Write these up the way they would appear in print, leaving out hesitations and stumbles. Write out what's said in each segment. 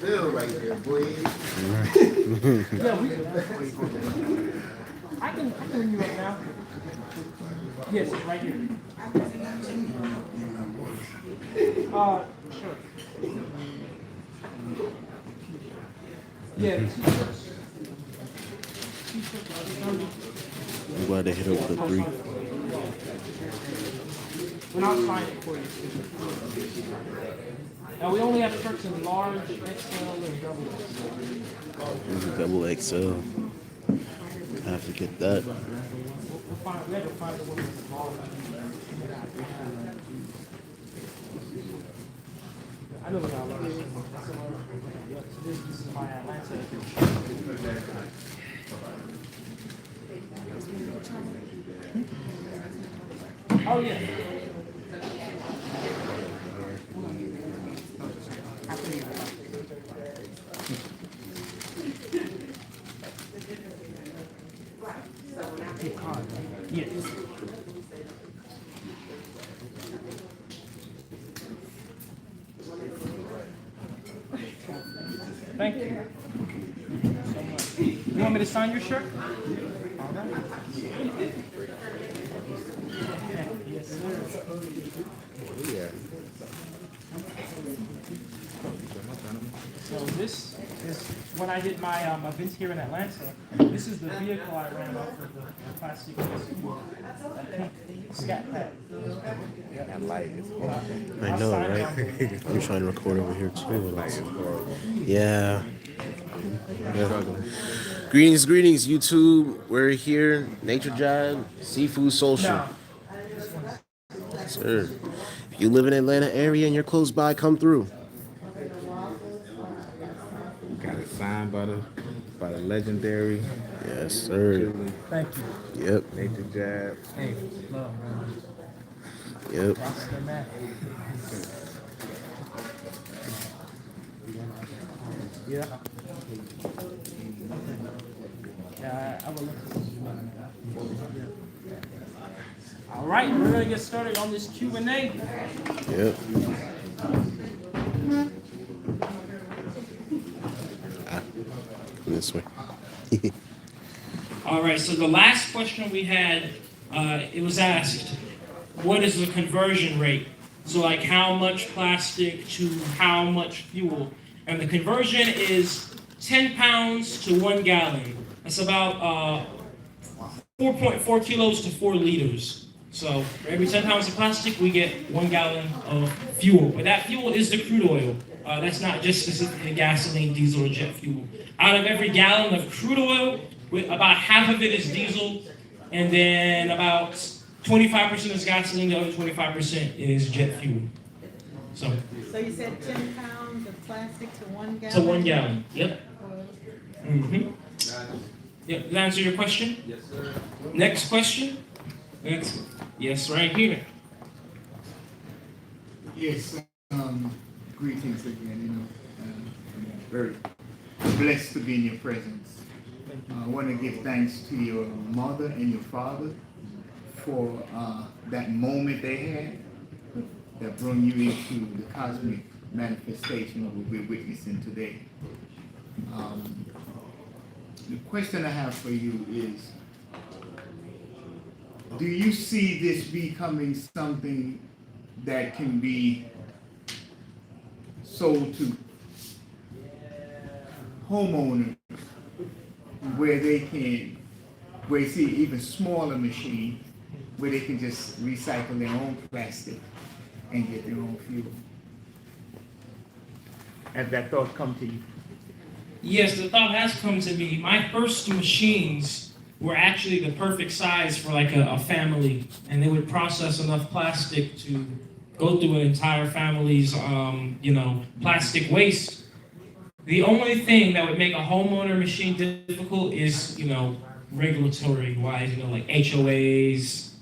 Bill right there, boy. I can ring you up now. Yes, it's right here. Sure. Yeah. I'm glad they hit over the 3. And I'll sign it for you. Now we only have shirts in large, XL, and double XL. This is double XL. I have to get that. We had to find a one that's small. I know what I learned. This is my Atlanta. Oh yeah. Yes. Thank you so much. You want me to sign your shirt? Yes, sir. Yeah. So this is when I did my events here in Atlanta. This is the vehicle I ran off of the plastic scat pack. That light is horrible. I know, right? I'm trying to record over here too. Yeah. Greetings, YouTube. We're here. Naturejab, Seafood Social. No. Sir, if you live in Atlanta area and you're close by, come through. Got it signed by the legendary Yes, sir. Julian. Thank you. Yep, Naturejab. Hey, love, man. yep. Rasta man. Yeah. Yeah, I will look at this. All right, we're gonna get started on this Q&A. Yep. This way. All right, so the last question we had, it was asked, what is the conversion rate? So like how much plastic to how much fuel? And the conversion is 10 pounds to 1 gallon. That's about 4.4 kilos to 4 liters. So for every 10 pounds of plastic, we get 1 gallon of fuel. But that fuel is the crude oil. That's not just specifically gasoline, diesel, or jet fuel. Out of every gallon of crude oil, about half of it is diesel, and then about 25% is gasoline, the other 25% is jet fuel. So you said 10 pounds of plastic to 1 gallon? to 1 gallon, yep. Mm-hmm. Yep, did that answer your question? Yes, sir. Next question? Yes, right here. Yes, greetings again. I'm very blessed to be in your presence. I want to give thanks to your mother and your father for that moment they had that brought you into the cosmic manifestation of what we're witnessing today. The question I have for you is, do you see this becoming something that can be sold to homeowners where they can, where you see even smaller machines where they can just recycle their own plastic and get their own fuel? Has that thought come to you? Yes, the thought has come to me. My first machines were actually the perfect size for like a family, and they would process enough plastic to go through an entire family's, plastic waste. The only thing that would make a homeowner machine difficult is, regulatory wise, like HOAs.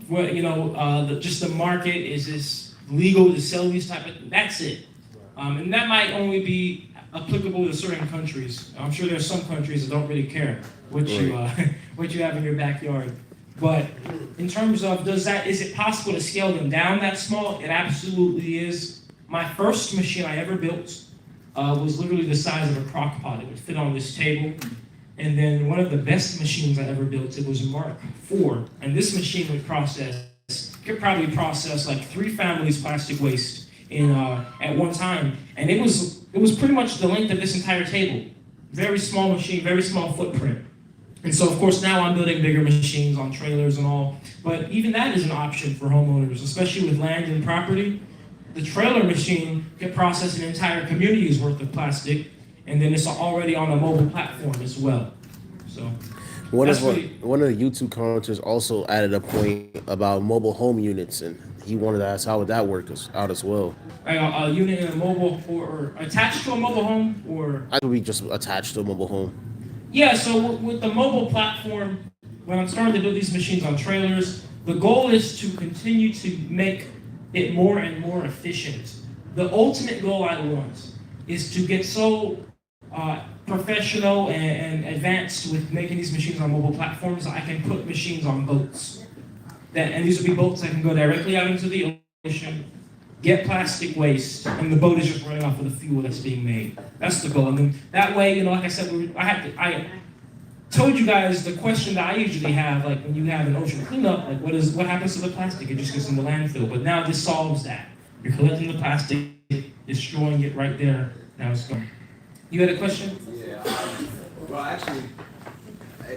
Well, just the market is legal to sell these type of, that's it. And that might only be applicable to certain countries. I'm sure there's some countries that don't really care what you what you have in your backyard. But in terms of is it possible to scale them down that small? It absolutely is. My first machine I ever built was literally the size of a crock pot. It would fit on this table. And then one of the best machines I ever built, it was Mark IV. And this machine could probably process like 3 families' plastic waste at one time. And it was pretty much the length of this entire table. Very small machine, very small footprint. And so, of course, now I'm building bigger machines on trailers and all. But even that is an option for homeowners, especially with land and property. The trailer machine can process an entire community's worth of plastic, and then it's already on a mobile platform as well. So one of the YouTube commenters also added a point about mobile home units, and he wanted to ask how would that work out as well. A unit in a mobile or attached to a mobile home, or I would be just attached to a mobile home. Yeah, so with the mobile platform, when I'm starting to build these machines on trailers, the goal is to continue to make it more and more efficient. The ultimate goal I want is to get so professional and advanced with making these machines on mobile platforms, I can put machines on boats. And these will be boats that can go directly out into the ocean, get plastic waste, and the boat is just running off of the fuel that's being made. That's the goal. And then that way, like I said, I told you guys the question that I usually have, like when you have an ocean cleanup, like what happens to the plastic? It just goes in the landfill. But now this solves that. You're collecting the plastic, destroying it right there. Now it's gone. You had a question? Yeah. Well, actually,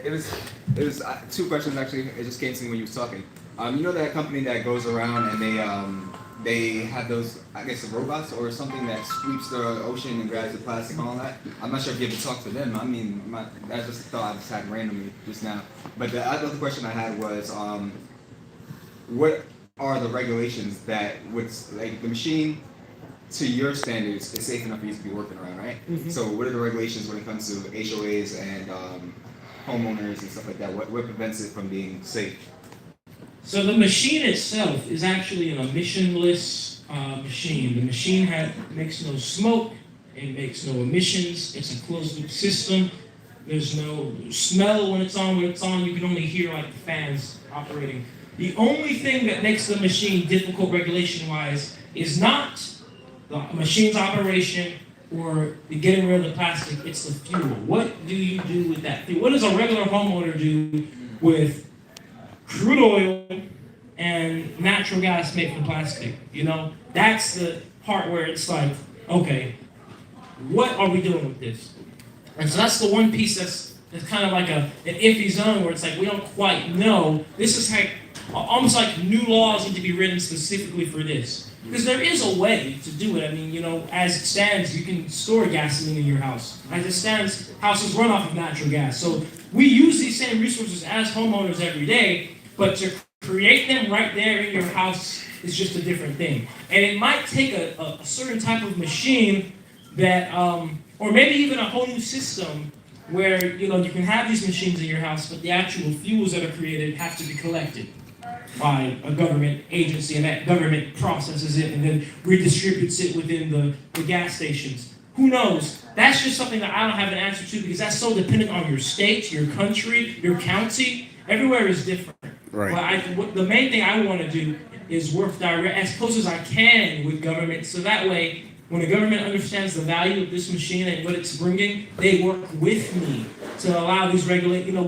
it was 2 questions actually. It just came to me when you were talking. You know that company that goes around and they have those, I guess, robots or something that sweeps the ocean and grabs the plastic and all that. I'm not sure if you ever talked to them. I mean, that's just a thought I just had randomly just now. But the other question I had was, what are the regulations that would, like, the machine to your standards is safe enough for you to be working around, right? Mm-hmm. So what are the regulations when it comes to HOAs and homeowners and stuff like that? What prevents it from being safe? So the machine itself is actually an emissionless machine. The machine makes no smoke, it makes no emissions, it's a closed loop system. There's no smell when it's on. When it's on, you can only hear like the fans operating. The only thing that makes the machine difficult regulation-wise is not the machine's operation or getting rid of the plastic, it's the fuel. What do you do with that fuel? What does a regular homeowner do with crude oil and natural gas made from plastic? That's the part where it's like, okay, what are we doing with this? And so that's the one piece that's kind of like an iffy zone where it's like we don't quite know. This is like almost like new laws need to be written specifically for this. Because there is a way to do it. I mean, as it stands, you can store gasoline in your house. As it stands, houses run off of natural gas. So we use these same resources as homeowners every day, but to create them right there in your house is just a different thing. And it might take a certain type of machine that, or maybe even a whole new system where, you can have these machines in your house, but the actual fuels that are created have to be collected by a government agency, and that government processes it and then redistributes it within the gas stations. Who knows? That's just something that I don't have an answer to because that's so dependent on your state, your country, your county. Everywhere is different. Right. But the main thing I want to do is work as close as I can with government, so that way, when the government understands the value of this machine and what it's bringing, they work with me to allow these we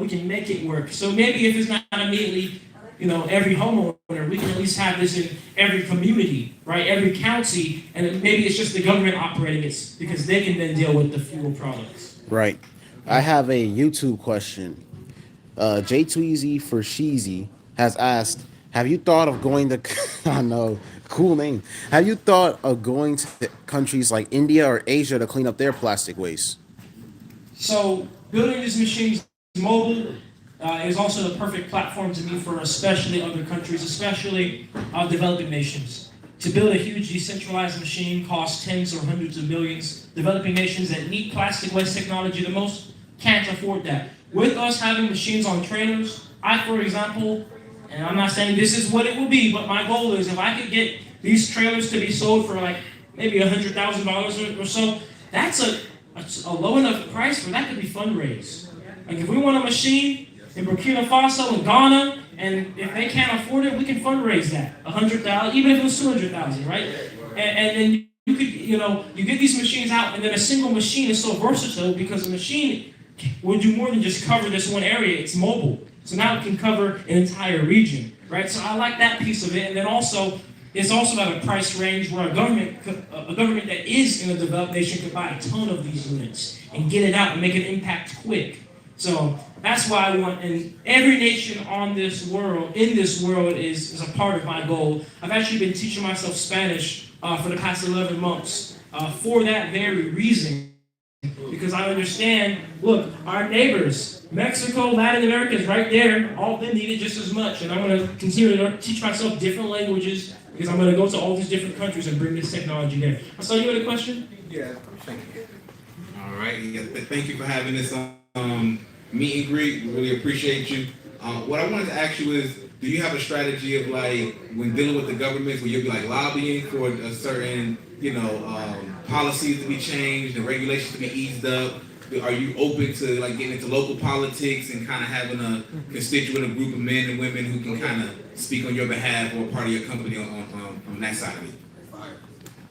can make it work. So maybe if it's not immediately every homeowner, we can at least have this in every community, right? Every county, and maybe it's just the government operating it because they can then deal with the fuel products. Right. I have a YouTube question. J Tweezy for Sheezy has asked, have you thought of going to, I know, cool name. Have you thought of going to countries like India or Asia to clean up their plastic waste? So building these machines mobile is also the perfect platform to me for especially other countries, especially developing nations. To build a huge decentralized machine costs tens or hundreds of millions. Developing nations that need plastic waste technology the most can't afford that. With us having machines on trailers, for example, and I'm not saying this is what it will be, but my goal is if I could get these trailers to be sold for like maybe $100,000 or so. That's a low enough price where that could be fundraised. Like if we want a machine in Burkina Faso and Ghana, and if they can't afford it, we can fundraise that $100,000, even if it was $200,000, right? And then you could, you get these machines out, and then a single machine is so versatile because a machine will do more than just cover this one area. It's mobile, so now it can cover an entire region, right? So I like that piece of it, and then also it's also about a price range where a government that is in a developed nation could buy a ton of these units and get it out and make an impact quick. So that's why I want, and every nation in this world is a part of my goal. I've actually been teaching myself Spanish for the past 11 months for that very reason. Because I understand, look, our neighbors, Mexico, Latin America is right there. All of them need it just as much. And I'm going to continue to teach myself different languages because I'm going to go to all these different countries and bring this technology there. I saw you had a question? Yeah, thank you. All right. Yeah, thank you for having this meet and greet. We really appreciate you. What I wanted to ask you is, do you have a strategy of like when dealing with the government, where you'll be like lobbying for a certain, policies to be changed and regulations to be eased up? Are you open to like getting into local politics and kind of having a constituent, a group of men and women who can kind of speak on your behalf or part of your company on that side of it?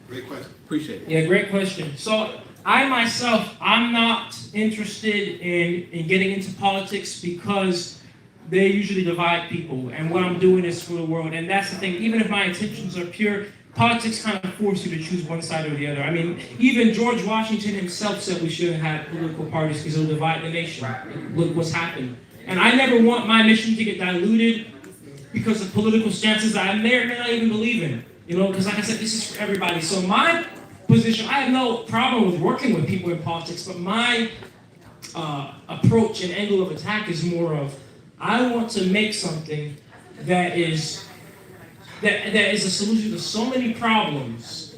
Great question. Appreciate it. Yeah, great question. So I myself, I'm not interested in getting into politics because they usually divide people, and what I'm doing is for the world. And that's the thing, even if my intentions are pure, politics kind of force you to choose one side or the other. I mean, even George Washington himself said we shouldn't have political parties because it'll divide the nation. Look what's happened. And I never want my mission to get diluted because of political stances that I may or may not even believe in. Because like I said, this is for everybody. So my position, I have no problem with working with people in politics, but my approach and angle of attack is more of, I want to make something that is a solution to so many problems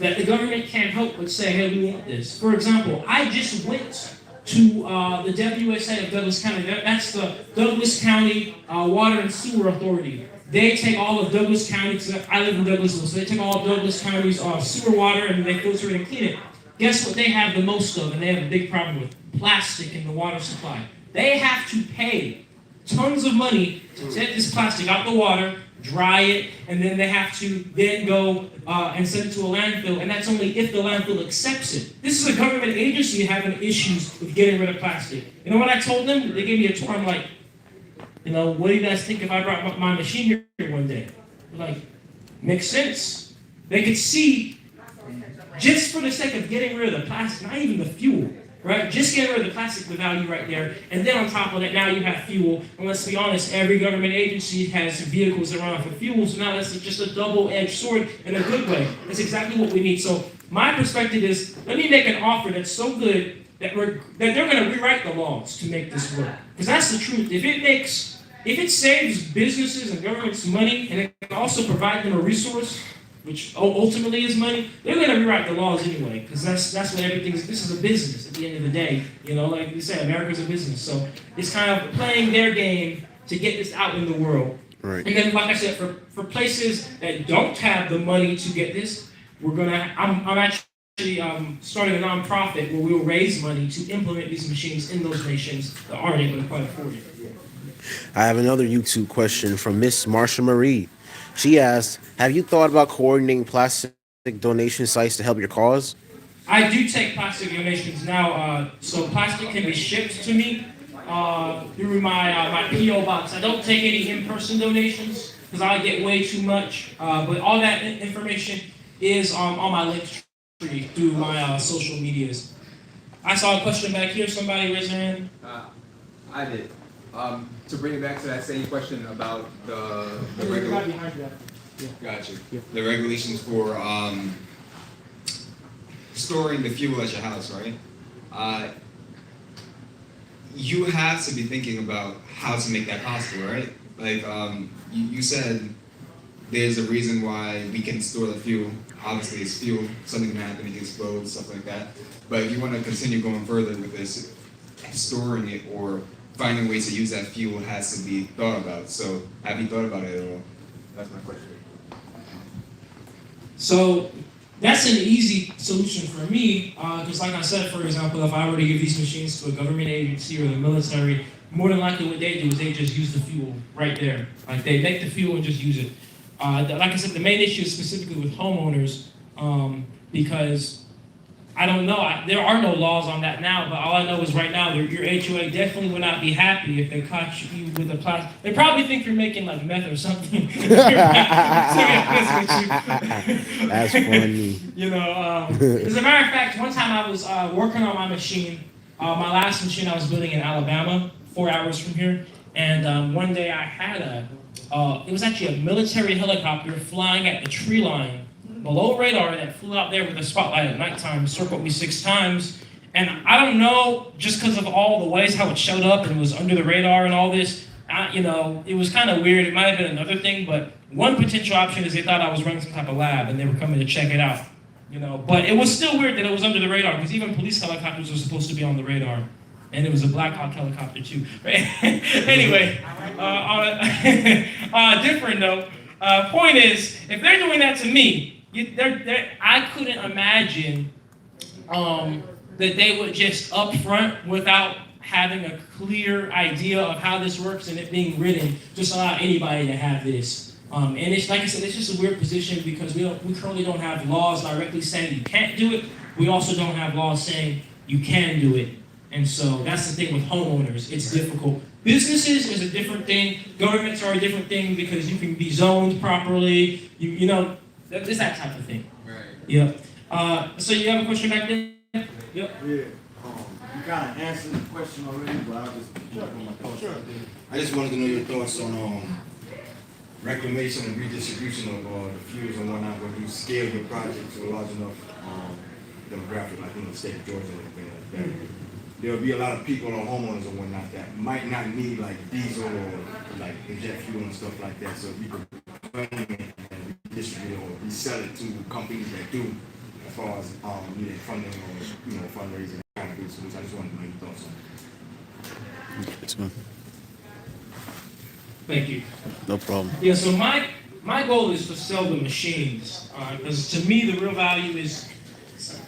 that the government can't help but say, hey, we want this. For example, I just went to the WSA of Douglas County. That's the Douglas County Water and Sewer Authority. They take all of Douglas County, because I live in Douglasville, so they take all of Douglas County's sewer water and they filter it and clean it. Guess what they have the most of, and they have a big problem with? Plastic in the water supply. They have to pay tons of money to take this plastic out the water, dry it, and then they have to then go and send it to a landfill, and that's only if the landfill accepts it. This is a government agency having issues with getting rid of plastic. You know what I told them? They gave me a tour. I'm like, what do you guys think if I brought my machine here one day? They're like, makes sense. They could see, just for the sake of getting rid of the plastic, not even the fuel, right? Just getting rid of the plastic, the value right there. And then on top of that, now you have fuel. And let's be honest, every government agency has vehicles that run off of fuel. So now that's just a double-edged sword in a good way. That's exactly what we need. So my perspective is, let me make an offer that's so good that they're going to rewrite the laws to make this work. Because that's the truth. If it saves businesses and governments money, and it can also provide them a resource, which ultimately is money, they're going to rewrite the laws anyway, because that's what everything is. This is a business at the end of the day. Like you said, America's a business. So it's kind of playing their game to get this out in the world. Right. And then, like I said, for places that don't have the money to get this, I'm actually starting a nonprofit where we'll raise money to implement these machines in those nations that aren't able to quite afford it. I have another YouTube question from Miss Marsha Marie. She asked, have you thought about coordinating plastic donation sites to help your cause? I do take plastic donations now, so plastic can be shipped to me through my P.O. box. I don't take any in-person donations because I get way too much, but all that information is on my link tree through my social medias. I saw a question back here. Somebody raised their hand. I did. To bring it back to that same question about the regulations. Gotcha. Yeah. The regulations for storing the fuel at your house, right? You have to be thinking about how to make that possible, right? Like you said, there's a reason why we can store the fuel. Obviously, it's fuel. Something can happen, it can explode, stuff like that. But if you want to continue going further with this, storing it or finding ways to use that fuel has to be thought about. So have you thought about it at all? That's my question. So that's an easy solution for me, because like I said, for example, if I were to give these machines to a government agency or the military, more than likely what they do is they just use the fuel right there. Like they make the fuel and just use it. Like I said, the main issue is specifically with homeowners, because I don't know, there are no laws on that now, but all I know is right now, your HOA definitely would not be happy if they caught you with a plastic. They probably think you're making like meth or something. That's funny. You know, as a matter of fact, one time I was working on my machine, my last machine I was building in Alabama, 4 hours from here, and one day I had it was actually a military helicopter flying at the tree line below radar that flew out there with a spotlight at nighttime, circled me 6 times. And I don't know, just because of all the ways how it showed up and was under the radar and all this, you know, it was kind of weird. It might have been another thing, but one potential option is they thought I was running some type of lab and they were coming to check it out. You know, but it was still weird that it was under the radar, because even police helicopters are supposed to be on the radar. And it was a Black Hawk helicopter too. Anyway, different note. Point is, if they're doing that to me, I couldn't imagine that they would just up front, without having a clear idea of how this works and it being written, just allow anybody to have this. And it's like I said, it's just a weird position because we currently don't have laws directly saying you can't do it. We also don't have laws saying you can do it. And so that's the thing with homeowners. It's difficult. Businesses is a different thing. Governments are a different thing because you can be zoned properly. You know, it's that type of thing. Right. Yep. So you have a question back there? Yep. Yeah, you kind of answered the question already, but I'll just jump on my thoughts right there. I just wanted to know your thoughts on reclamation and redistribution of the fuels and whatnot when you scale your project to a large enough demographic, like in the state of Georgia and everything like that. There'll be a lot of people or homeowners and whatnot that might not need like diesel or like inject fuel and stuff like that. So if you could reclaim it and redistribute it or resell it to companies that do, as far as needing funding or fundraising, kind of good solution. I just wanted to know your thoughts on it. Thank you. No problem. Yeah, so my goal is to sell the machines, because to me the real value is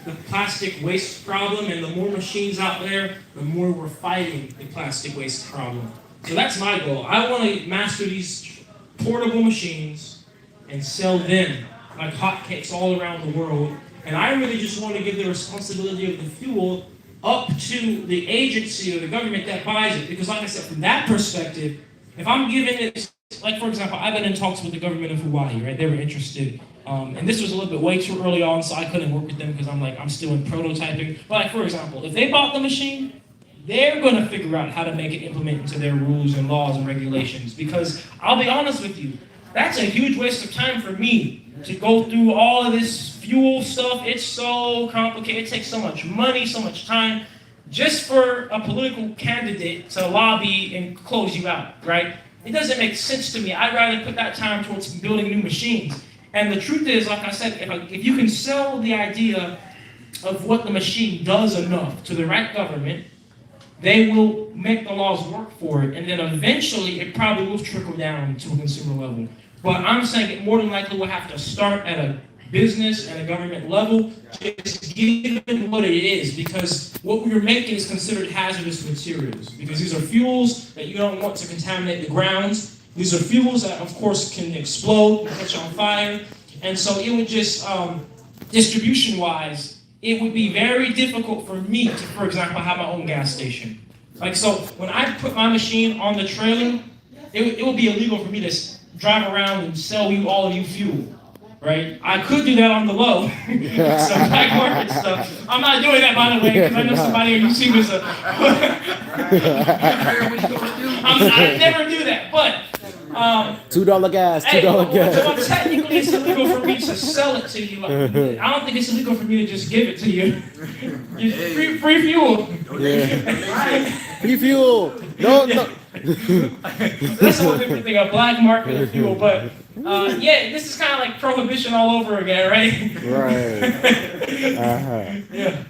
the plastic waste problem, and the more machines out there, the more we're fighting the plastic waste problem. So that's my goal. I want to master these portable machines and sell them like hotcakes all around the world. And I really just want to give the responsibility of the fuel up to the agency or the government that buys it. Because like I said, from that perspective, if I'm giving it, like for example, I've been in talks with the government of Hawaii, right? They were interested. And this was a little bit way too early on, so I couldn't work with them because I'm still in prototyping. But like for example, if they bought the machine, they're going to figure out how to make it implement into their rules and laws and regulations. Because I'll be honest with you, that's a huge waste of time for me to go through all of this fuel stuff. It's so complicated. It takes so much money, so much time, just for a political candidate to lobby and close you out, right? It doesn't make sense to me. I'd rather put that time towards building new machines. And the truth is, like I said, if you can sell the idea of what the machine does enough to the right government, they will make the laws work for it. And then eventually, it probably will trickle down to a consumer level. But I'm saying it more than likely will have to start at a business and a government level, just given what it is, because what we're making is considered hazardous materials, because these are fuels that you don't want to contaminate the grounds. These are fuels that, of course, can explode and catch on fire. And so it would just, distribution-wise, it would be very difficult for me to, for example, have my own gas station. Like, so when I put my machine on the trailer, it would be illegal for me to drive around and sell you all of you fuel, right? I could do that on the low, some black market stuff. I'm not doing that, by the way, because I know somebody on YouTube is I'd never do that, but $2 gas, $2 hey, gas. well, technically it's illegal for me to sell it to you. I don't think it's illegal for me to just give it to you. Free fuel. Yeah. Free fuel. No. That's a whole different thing, a black market of fuel. But yeah, this is kind of like prohibition all over again, right? Right. Yeah.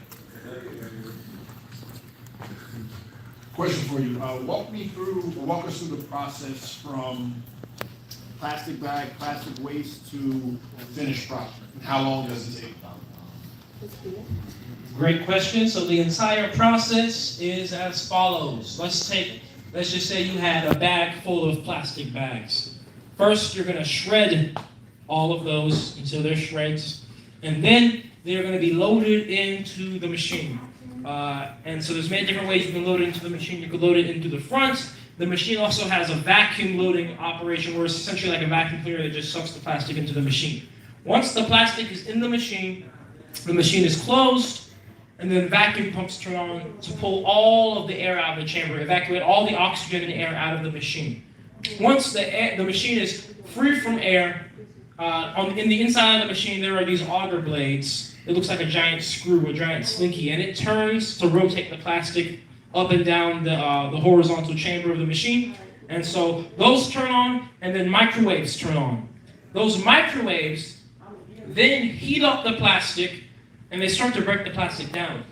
Question for you. Walk us through the process from plastic bag, plastic waste to finished product. how long does it take? Great question. So the entire process is as follows. Let's just say you had a bag full of plastic bags. First, you're going to shred all of those until they're shreds, and then they're going to be loaded into the machine. And so there's many different ways you can load it into the machine. You can load it into the front. The machine also has a vacuum loading operation where it's essentially like a vacuum cleaner that just sucks the plastic into the machine. Once the plastic is in the machine is closed, and then vacuum pumps turn on to pull all of the air out of the chamber, evacuate all the oxygen and air out of the machine. Once the machine is free from air, in the inside of the machine there are these auger blades. It looks like a giant screw, a giant slinky, and it turns to rotate the plastic up and down the horizontal chamber of the machine. And so those turn on, and then microwaves turn on. Those microwaves then heat up the plastic, and they start to break the plastic down.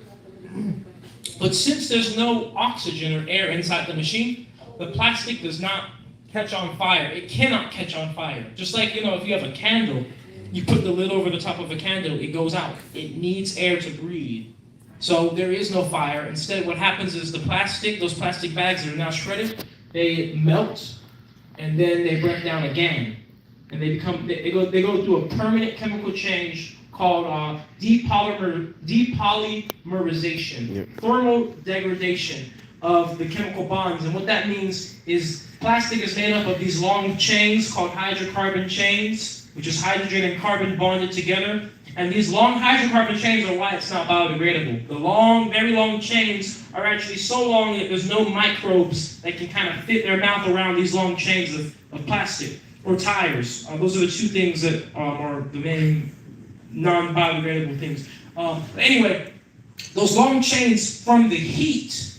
But since there's no oxygen or air inside the machine, the plastic does not catch on fire. It cannot catch on fire. Just like, if you have a candle, you put the lid over the top of a candle, it goes out. It needs air to breathe. So there is no fire. Instead, what happens is those plastic bags that are now shredded, they melt, and then they break down again. And they go through a permanent chemical change called depolymerization, thermal degradation of the chemical bonds. And what that means is plastic is made up of these long chains called hydrocarbon chains, which is hydrogen and carbon bonded together. And these long hydrocarbon chains are why it's not biodegradable. The very long chains are actually so long that there's no microbes that can kind of fit their mouth around these long chains of plastic. Or tires. Those are the two things that are the main non-biodegradable things. But anyway, those long chains from the heat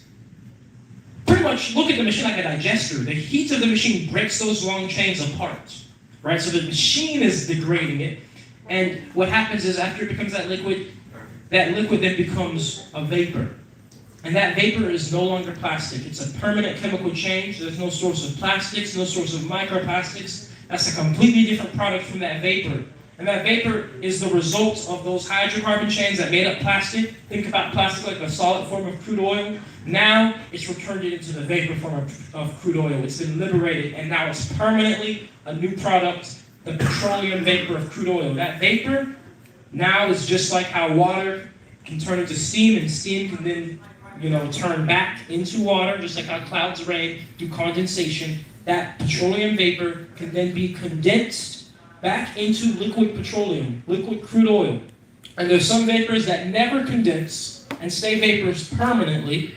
pretty much look at the machine like a digester. The heat of the machine breaks those long chains apart, right? So the machine is degrading it, and what happens is after it becomes that liquid then becomes a vapor. And that vapor is no longer plastic. It's a permanent chemical change. There's no source of plastics, no source of microplastics. That's a completely different product from that vapor. And that vapor is the result of those hydrocarbon chains that made up plastic. Think about plastic like a solid form of crude oil. Now it's returned it into the vapor form of crude oil. It's been liberated, and now it's permanently a new product, the petroleum vapor of crude oil. That vapor now is just like how water can turn into steam, and steam can then turn back into water, just like how clouds rain through condensation. That petroleum vapor can then be condensed back into liquid petroleum, liquid crude oil. And there's some vapors that never condense and stay vapors permanently,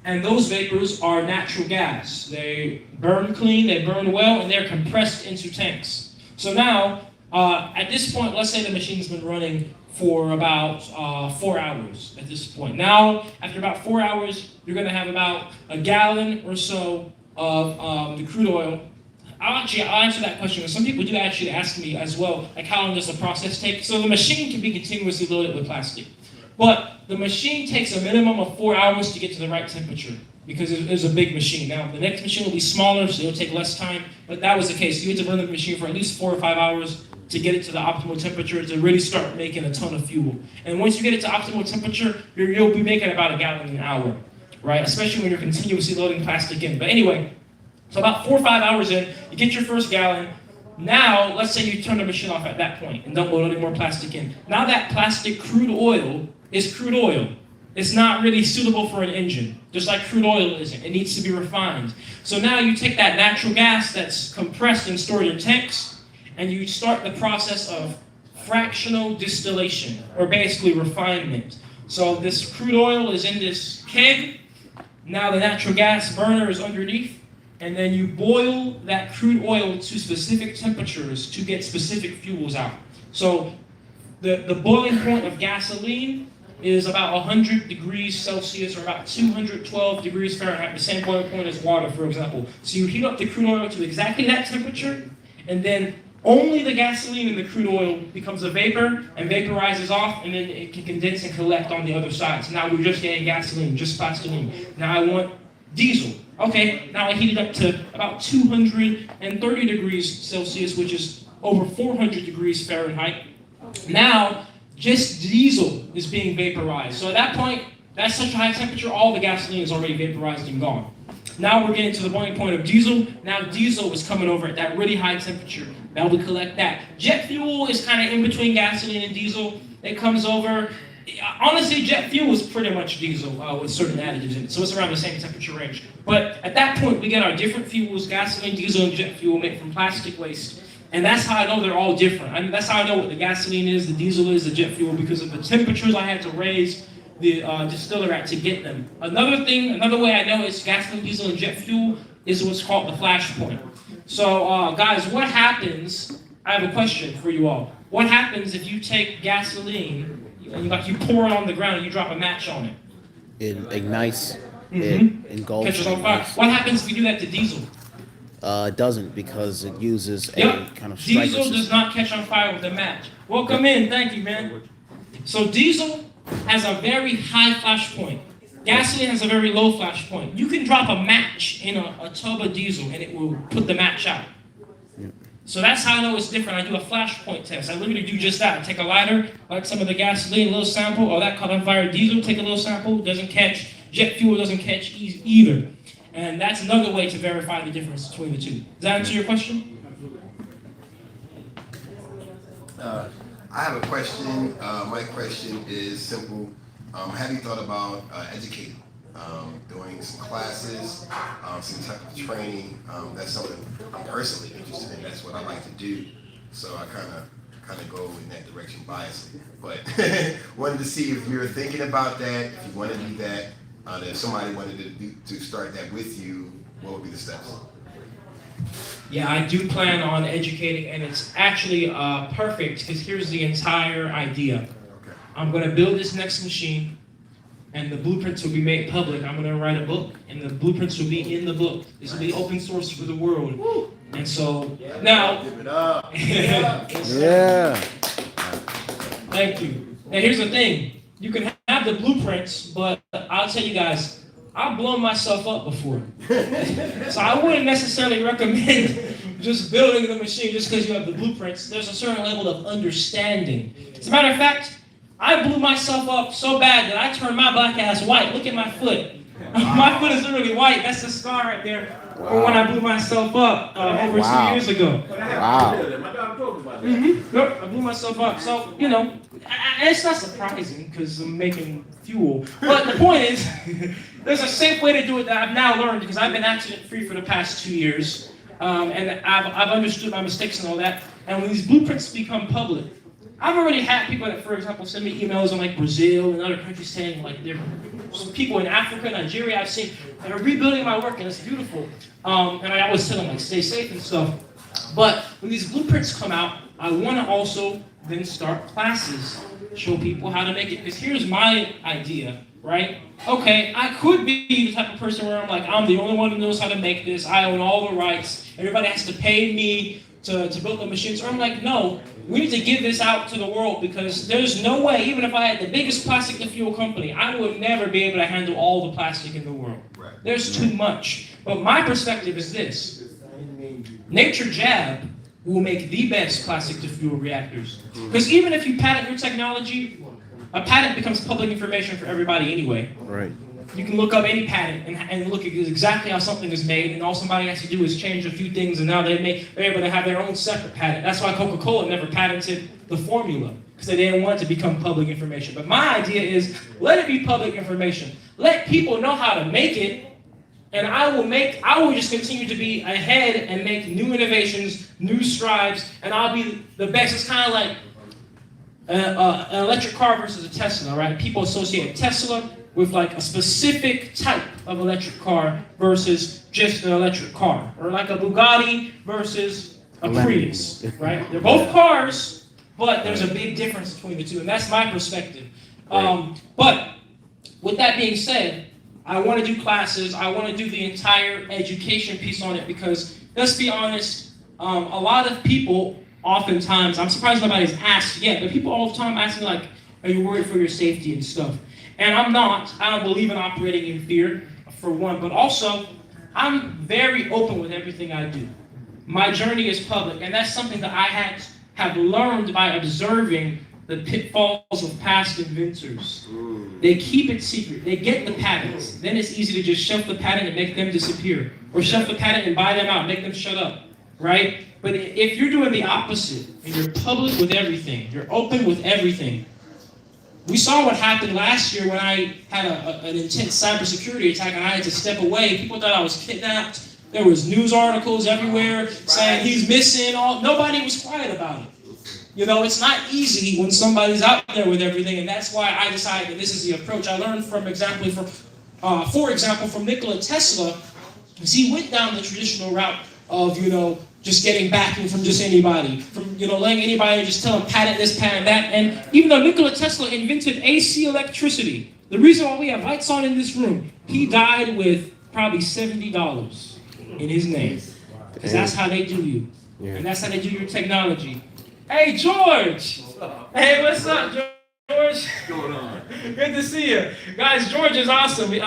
and those vapors are natural gas. They burn clean, they burn well, and they're compressed into tanks. So now, at this point, let's say the machine's been running for about 4 hours at this point. Now, after about 4 hours, you're going to have about a gallon or so of the crude oil. I'll answer that question, because some people do actually ask me as well, like how long does the process take? So the machine can be continuously loaded with plastic, but the machine takes a minimum of 4 hours to get to the right temperature, because it's a big machine. Now, the next machine will be smaller, so it'll take less time, but that was the case. You had to run the machine for at least 4 or 5 hours to get it to the optimal temperature to really start making a ton of fuel. And once you get it to optimal temperature, you'll be making about a gallon an hour, right? Especially when you're continuously loading plastic in. But anyway, so about 4 or 5 hours in, you get your first gallon. Now, let's say you turn the machine off at that point and don't load any more plastic in. Now that plastic crude oil is crude oil. It's not really suitable for an engine, just like crude oil isn't. It needs to be refined. So now you take that natural gas that's compressed and stored in tanks, and you start the process of fractional distillation, or basically refinement. So this crude oil is in this keg. Now the natural gas burner is underneath, and then you boil that crude oil to specific temperatures to get specific fuels out. So the boiling point of gasoline is about 100 degrees Celsius, or about 212 degrees Fahrenheit, the same boiling point as water, for example. So you heat up the crude oil to exactly that temperature, and then only the gasoline in the crude oil becomes a vapor and vaporizes off, and then it can condense and collect on the other side. So now we're just getting gasoline, just plastoline. Now I want diesel. Okay, now I heat it up to about 230 degrees Celsius, which is over 400 degrees Fahrenheit. Now, just diesel is being vaporized. So at that point, that's such a high temperature, all the gasoline is already vaporized and gone. Now we're getting to the boiling point of diesel. Now diesel is coming over at that really high temperature. Now we collect that. Jet fuel is kind of in between gasoline and diesel. It comes over. Honestly, jet fuel is pretty much diesel with certain additives in it, so it's around the same temperature range. But at that point, we get our different fuels, gasoline, diesel, and jet fuel made from plastic waste. And that's how I know they're all different. I mean, that's how I know what the gasoline is, the diesel is, the jet fuel, because of the temperatures I had to raise the distiller at to get them. Another way I know it's gasoline, diesel, and jet fuel is what's called the flash point. So, guys, what happens, I have a question for you all. What happens if you take gasoline and you pour it on the ground and you drop a match on it? It ignites. Mm-hmm. It engulfs. Catches on fire. What happens if you do that to diesel? It doesn't, because it uses a kind of striker Diesel system. does not catch on fire with a match. Welcome in, thank you, man. So diesel has a very high flash point. Gasoline has a very low flash point. You can drop a match in a tub of diesel and it will put the match out. So that's how I know it's different. I do a flash point test. I literally do just that. I take a lighter, like some of the gasoline, a little sample, or that caught on fire diesel, take a little sample, doesn't catch. Jet fuel doesn't catch either. And that's another way to verify the difference between the two. Does that answer your question? I have a question. My question is simple. Have you thought about educating, doing some classes, some type of training? That's something I'm personally interested in. That's what I like to do. So I kind of go in that direction biasly. But wanted to see if you're thinking about that, if you want to do that, if somebody wanted to start that with you, what would be the steps? Yeah, I do plan on educating, and it's actually perfect, because here's the entire idea. Okay. I'm going to build this next machine, and the blueprints will be made public. I'm going to write a book, and the blueprints will be in the book. This will be open source for the world. And so, now... Give it up. Yeah. Thank you. Now here's the thing. You can have the blueprints, but I'll tell you guys, I've blown myself up before. So I wouldn't necessarily recommend just building the machine just because you have the blueprints. There's a certain level of understanding. As a matter of fact, I blew myself up so bad that I turned my black ass white. Look at my foot. My foot is literally white. That's the scar right there. Or when I blew myself up over 2 years ago. Wow. Yep, I blew myself up. So, you know, it's not surprising because I'm making fuel. But the point is, there's a safe way to do it that I've now learned because I've been accident-free for the past 2 years. And I've understood my mistakes and all that. And when these blueprints become public, I've already had people that, for example, send me emails on like Brazil and other countries saying like there are some people in Africa, Nigeria I've seen that are rebuilding my work and it's beautiful. And I always tell them like stay safe and stuff. But when these blueprints come out, I want to also then start classes, show people how to make it. Because here's my idea, right? Okay, I could be the type of person where I'm like, I'm the only one who knows how to make this. I own all the rights. Everybody has to pay me to build the machines. Or I'm like, no, we need to give this out to the world because there's no way, even if I had the biggest plastic to fuel company, I would never be able to handle all the plastic in the world. Right. There's too much. But my perspective is this. Naturejab will make the best plastic to fuel reactors. Because even if you patent your technology, a patent becomes public information for everybody anyway. Right. You can look up any patent and look at exactly how something is made, and all somebody has to do is change a few things, and now they're able to have their own separate patent. That's why Coca-Cola never patented the formula, because they didn't want it to become public information. But my idea is, let it be public information. Let people know how to make it, and I will just continue to be ahead and make new innovations, new strides, and I'll be the best. It's kind of like an electric car versus a Tesla, right? People associate Tesla with like a specific type of electric car versus just an electric car. Or like a Bugatti versus a Prius, right? They're both cars, but there's a big difference between the two, and that's my perspective. But with that being said, I want to do classes. I want to do the entire education piece on it because, let's be honest, a lot of people, oftentimes, I'm surprised nobody's asked yet, but people all the time ask me like, are you worried for your safety and stuff? And I'm not. I don't believe in operating in fear, for one, but also, I'm very open with everything I do. My journey is public, and that's something that I have learned by observing the pitfalls of past inventors. They keep it secret. They get the patents. Then it's easy to just shelf the patent and make them disappear. Or shelf the patent and buy them out, make them shut up, right? But if you're doing the opposite, and you're public with everything, you're open with everything. We saw what happened last year when I had an intense cybersecurity attack and I had to step away. People thought I was kidnapped. There was news articles everywhere saying he's missing. Nobody was quiet about it. You know, it's not easy when somebody's out there with everything, and that's why I decided that this is the approach. I learned for example, from Nikola Tesla, because he went down the traditional route of, just getting backing from just anybody, from, letting anybody just tell them patent this, patent that. And even though Nikola Tesla invented AC electricity, the reason why we have lights on in this room, he died with probably $70 in his name. Because that's how they do you. Yeah. And that's how they do your technology. Hey, George! Hey, what's up, George? What's going on? Good to see you. Guys, George is awesome. You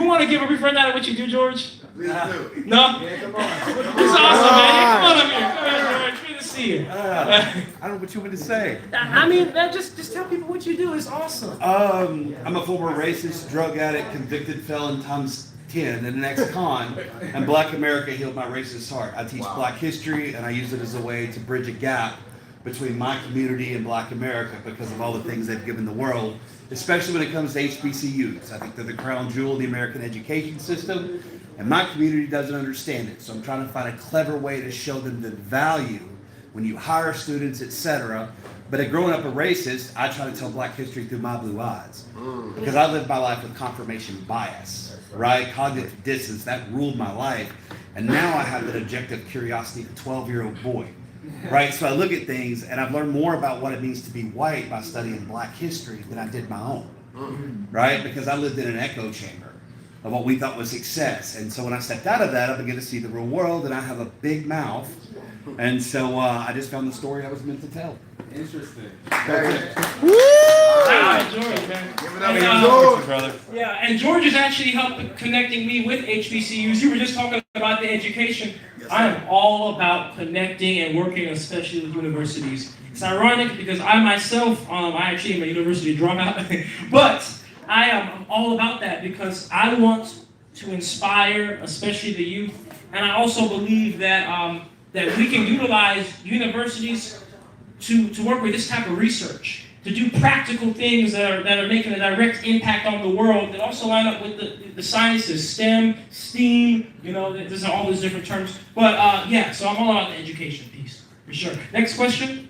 want to give a brief rundown of what you do, George? Please do. No? Yeah, come on. He's awesome, man. Come on up here. Come on, George. Good to see you. I don't know what you want me to say. I mean, just tell people what you do. It's awesome. I'm a former racist, drug addict, convicted felon times 10, and an ex-con, and Black America healed my racist heart. I teach Black history, and I use it as a way to bridge a gap between my community and Black America because of all the things they've given the world, especially when it comes to HBCUs. I think they're the crown jewel of the American education system, and my community doesn't understand it. So I'm trying to find a clever way to show them the value when you hire students, etc. But growing up a racist, I try to tell Black history through my blue eyes because I lived my life with confirmation bias, right? Cognitive dissonance, that ruled my life. And now I have that objective curiosity of a 12-year-old boy, right? So I look at things and I've learned more about what it means to be white by studying Black history than I did my own, right? Because I lived in an echo chamber of what we thought was success. And so when I stepped out of that, I began to see the real world, and I have a big mouth. And so I just found the story I was meant to tell. Interesting. George, man. Give it up for George, brother. Yeah, and George has actually helped connecting me with HBCUs. You were just talking about the education. I am all about connecting and working, especially with universities. It's ironic because I myself, I actually am a university dropout, but I am all about that because I want to inspire, especially the youth, and I also believe that that we can utilize universities to work with this type of research, to do practical things that are making a direct impact on the world, that also line up with the sciences, STEM, STEAM, there's all these different terms. But yeah, so I'm all about the education piece, for sure. Next question.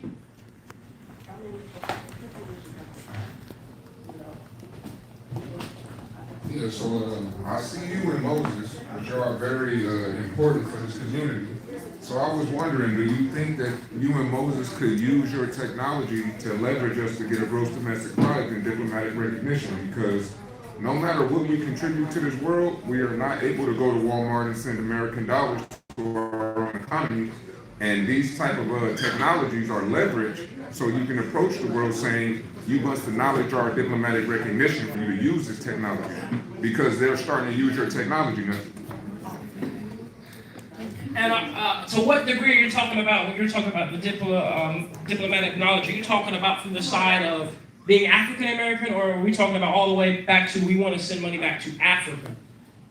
Yeah, so I see you and Moses, which are very important for this community. So I was wondering, do you think that you and Moses could use your technology to leverage us to get a gross domestic product and diplomatic recognition? Because no matter what we contribute to this world, we are not able to go to Walmart and send American dollars to our own economy. And these type of technologies are leveraged so you can approach the world saying, you must acknowledge our diplomatic recognition for you to use this technology, because they're starting to use your technology now. And to what degree are you talking about when you're talking about the diplomatic knowledge? Are you talking about from the side of being African American, or are we talking about all the way back to we want to send money back to Africa?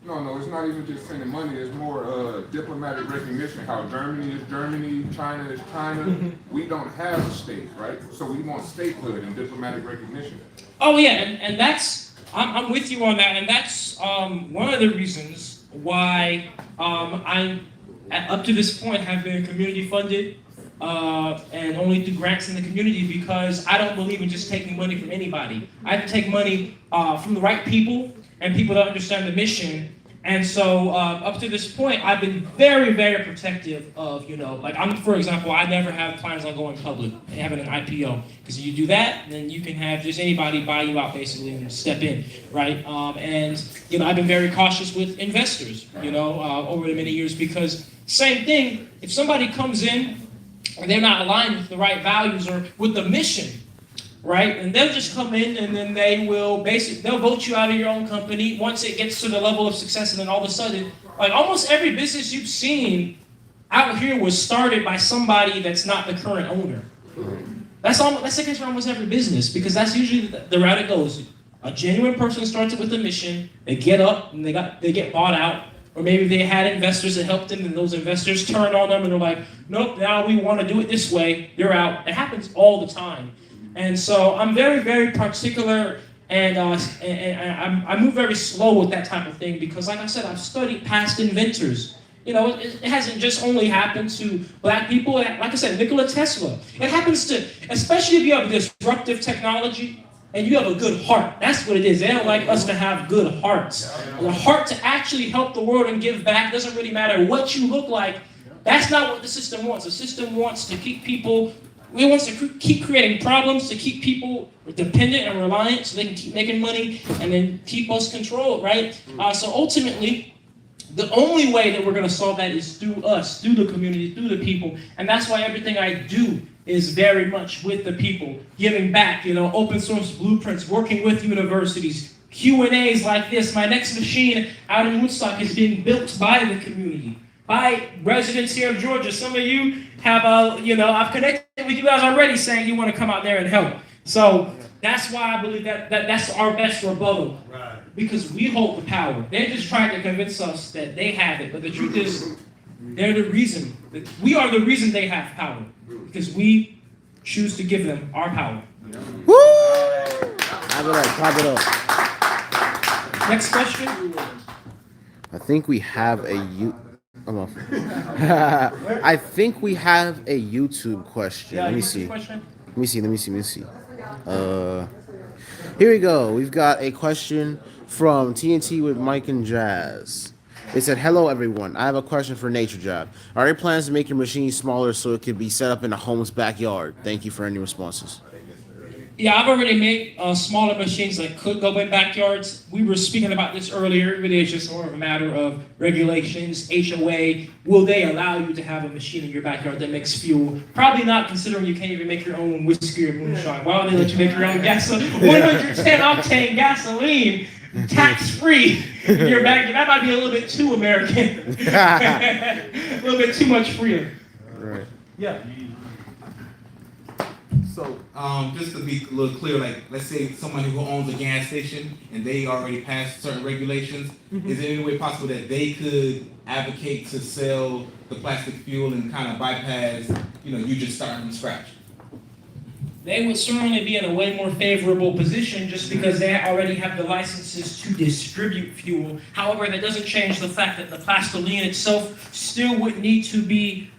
No, it's not even just sending money. It's more diplomatic recognition. How Germany is Germany, China is China. We don't have a state, right? So we want statehood and diplomatic recognition. Oh yeah, and that's I'm with you on that, and that's one of the reasons why I'm up to this point have been community funded and only through grants in the community, because I don't believe in just taking money from anybody. I have to take money from the right people and people that understand the mission. And so up to this point, I've been very, very protective of, for example, I never have plans on going public and having an IPO. Because if you do that, then you can have just anybody buy you out basically and step in, right? And I've been very cautious with investors, over the many years, because same thing, if somebody comes in and they're not aligned with the right values or with the mission, right? And they'll just come in and then they'll vote you out of your own company once it gets to the level of success, and then all of a sudden, like almost every business you've seen out here was started by somebody that's not the current owner. That's the case for almost every business, because that's usually the route it goes. A genuine person starts it with a mission, they get up and they get bought out, or maybe they had investors that helped them and those investors turn on them and they're like, nope, now we want to do it this way, you're out. It happens all the time. And so I'm very, very particular, and I move very slow with that type of thing, because like I said, I've studied past inventors. You know, it hasn't just only happened to black people. Like I said, Nikola Tesla. It happens to, especially if you have disruptive technology and you have a good heart. That's what it is. They don't like us to have good hearts. The heart to actually help the world and give back doesn't really matter what you look like. That's not what the system wants. The system wants to keep people, it wants to keep creating problems, to keep people dependent and reliant so they can keep making money and then keep us controlled, right? So ultimately, the only way that we're going to solve that is through us, through the community, through the people. And that's why everything I do is very much with the people, giving back, open source blueprints, working with universities, QnAs like this. My next machine out in Woodstock is being built by the community, by residents here of Georgia. Some of you have, I've connected with you guys already saying you want to come out there and help. So that's why I believe that's our best rebuttal. Right. Because we hold the power. They're just trying to convince us that they have it. But the truth is, they're the reason. We are the reason they have power. Because we choose to give them our power. Woo! Clap it up. Next question. I think we have I think we have a YouTube question. Let me see. Here we go. We've got a question from TNT with Mike and Jazz. They said, hello, everyone. I have a question for Naturejab. Are there plans to make your machine smaller so it could be set up in a home's backyard? Thank you for any responses. Yeah, I've already made smaller machines that could go in backyards. We were speaking about this earlier. It really is just more of a matter of regulations, HOA. Will they allow you to have a machine in your backyard that makes fuel? Probably not, considering you can't even make your own whiskey or moonshine. Why would they let you make your own gasoline? 110 octane gasoline, tax-free in your backyard. That might be a little bit too American. A little bit too much freedom. Right. Yeah. So, just to be a little clear, like, let's say someone who owns a gas station and they already passed certain regulations, is there any way possible that they could advocate to sell the plastic fuel and kind of bypass, you just starting from scratch? They would certainly be in a way more favorable position just because they already have the licenses to distribute fuel. However, that doesn't change the fact that the plastoline itself still would need to be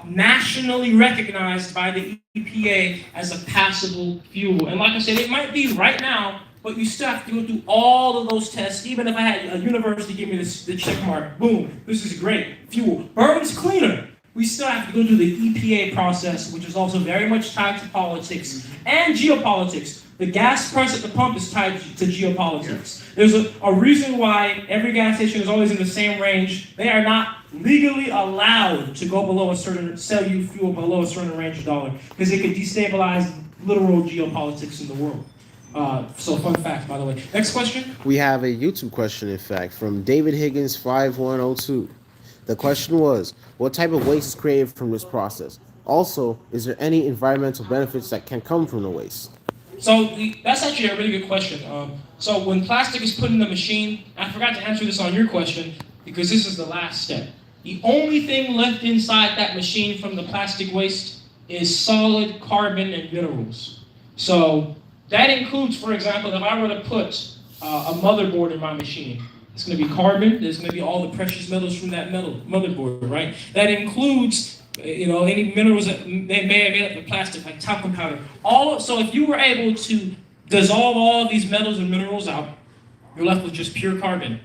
nationally recognized by the EPA as a passable fuel. And like I said, it might be right now, but you still have to go through all of those tests. Even if I had a university give me the check mark, boom, this is great fuel. Bourbon's cleaner. We still have to go through the EPA process, which is also very much tied to politics and geopolitics. The gas price at the pump is tied to geopolitics. There's a reason why every gas station is always in the same range. They are not legally allowed to go below sell you fuel below a certain range of dollar, because it could destabilize literal geopolitics in the world. So fun fact, by the way. Next question. We have a YouTube question, in fact, from David Higgins 5102. The question was, what type of waste is created from this process? Also, is there any environmental benefits that can come from the waste? So that's actually a really good question. So when plastic is put in the machine, I forgot to answer this on your question because this is the last step. The only thing left inside that machine from the plastic waste is solid carbon and minerals. So that includes, for example, if I were to put a motherboard in my machine, it's going to be carbon. There's going to be all the precious metals from that motherboard, right? That includes, any minerals that may have made up the plastic, like talcum powder. So if you were able to dissolve all of these metals and minerals out, you're left with just pure carbon.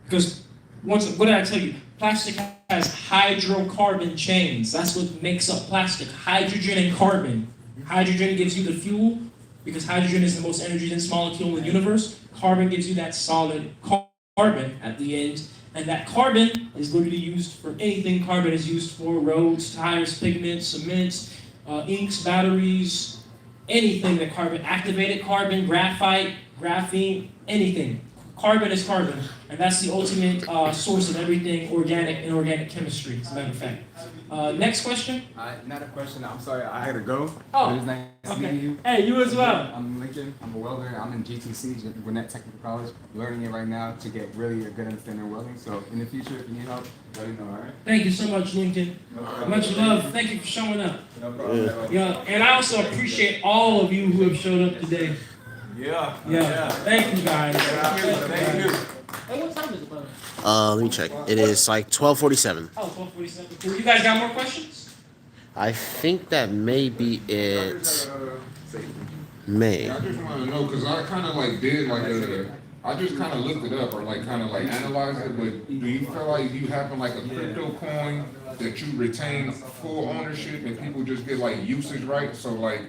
Because what did I tell you? Plastic has hydrocarbon chains. That's what makes up plastic. Hydrogen and carbon. Hydrogen gives you the fuel because hydrogen is the most energy-dense molecule in the universe. Carbon gives you that solid carbon at the end, and that carbon is literally used for anything carbon is used for: roads, tires, pigments, cements, inks, batteries, anything that carbon, activated carbon, graphite, graphene, anything. carbon is carbon, and that's the ultimate source of everything organic and organic chemistry, as a matter of fact. Next question? Not a question. I'm sorry, I had to go. Oh, It was nice okay. meeting you. Hey, you as well. I'm Lincoln. I'm a welder. I'm in GTC, Gwinnett Technical College, learning it right now to get really a good understanding of welding. So in the future, if you need help, let me know, all right? Thank you so much, Lincoln. Much love. Thank you for showing up. No problem. Yeah, and I also appreciate all of you who have showed up today. Yeah. Yeah, thank you guys. Thank you. Hey, what time is it, brother? Let me check. It is like 12:47. Oh, 12:47. Cool. You guys got more questions? I think that may be it. May. I just want to know because I kind of like did like I just kind of looked it up or like kind of like analyzed it. But do you feel like you having like a crypto coin that you retain full ownership and people just get like usage rights? So like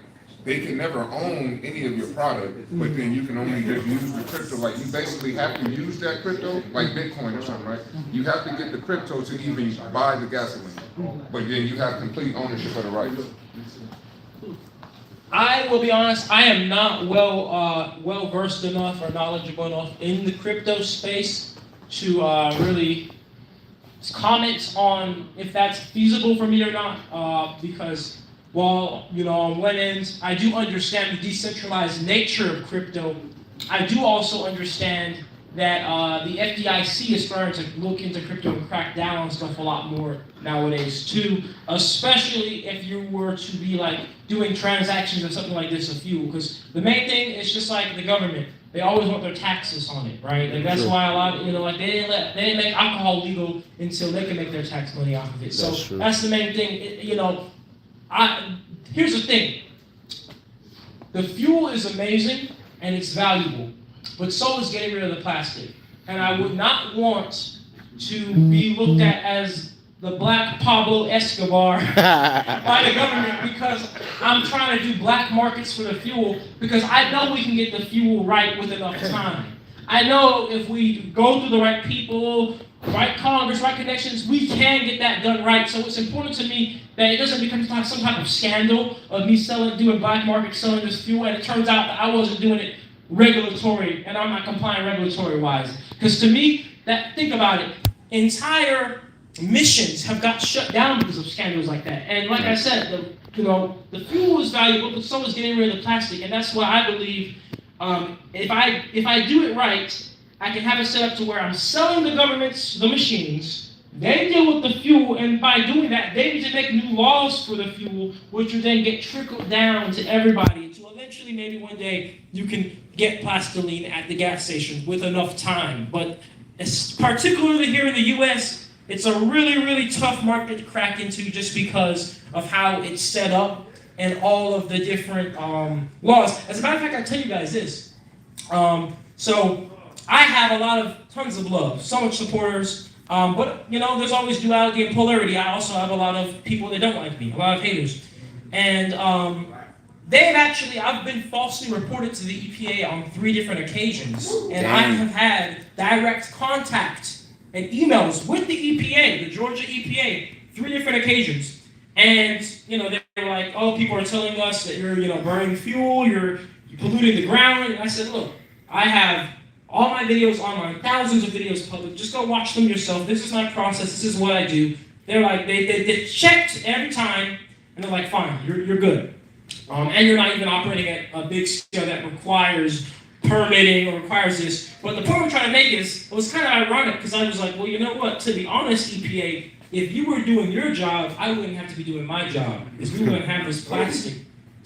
they can never own any of your product, but then you can only just use the crypto. Like you basically have to use that crypto, like Bitcoin or something, right? You have to get the crypto to even buy the gasoline, but then you have complete ownership of the rights. I will be honest, I am not well versed enough or knowledgeable enough in the crypto space to really comment on if that's feasible for me or not, because while, on one end, I do understand the decentralized nature of crypto, I do also understand that the FDIC is starting to look into crypto and crack down on stuff a lot more nowadays too, especially if you were to be like doing transactions or something like this of fuel, because the main thing is just like the government. They always want their taxes on it, right? Like that's why a lot of, like they didn't make alcohol legal until they can make their tax money off of it. So that's the main thing, here's the thing. The fuel is amazing and it's valuable, but so is getting rid of the plastic. And I would not want to be looked at as the black Pablo Escobar by the government because I'm trying to do black markets for the fuel because I know we can get the fuel right with enough time. I know if we go through the right people, right Congress, right connections, we can get that done right. So it's important to me that it doesn't become some type of scandal of me doing black market, selling this fuel, and it turns out that I wasn't doing it regulatory, and I'm not complying regulatory-wise. Because to me, think about it, entire missions have got shut down because of scandals like that. And like I said, the fuel is valuable, but so is getting rid of the plastic, and that's why I believe if I do it right, I can have it set up to where I'm selling the governments the machines. They deal with the fuel, and by doing that, they need to make new laws for the fuel, which will then get trickled down to everybody. So eventually, maybe one day, you can get plastoline at the gas station with enough time. But particularly here in the U.S., it's a really, really tough market to crack into just because of how it's set up and all of the different laws. As a matter of fact, I'll tell you guys this. So I have tons of love, so much supporters. But, there's always duality and polarity. I also have a lot of people that don't like me, a lot of haters. And I've been falsely reported to the EPA on 3 different occasions. And I have had direct contact and emails with the EPA, the Georgia EPA, 3 different occasions. And, they were like, oh, people are telling us that you're, burning fuel, you're polluting the ground. And I said, look, I have all my videos online, thousands of videos public. Just go watch them yourself. This is my process. This is what I do. They're like, they checked every time, and they're like, fine, you're good. And you're not even operating at a big scale that requires permitting or requires this. But the point I'm trying to make it was kind of ironic because I was like, well, you know what? To be honest, EPA, if you were doing your job, I wouldn't have to be doing my job because we wouldn't have this plastic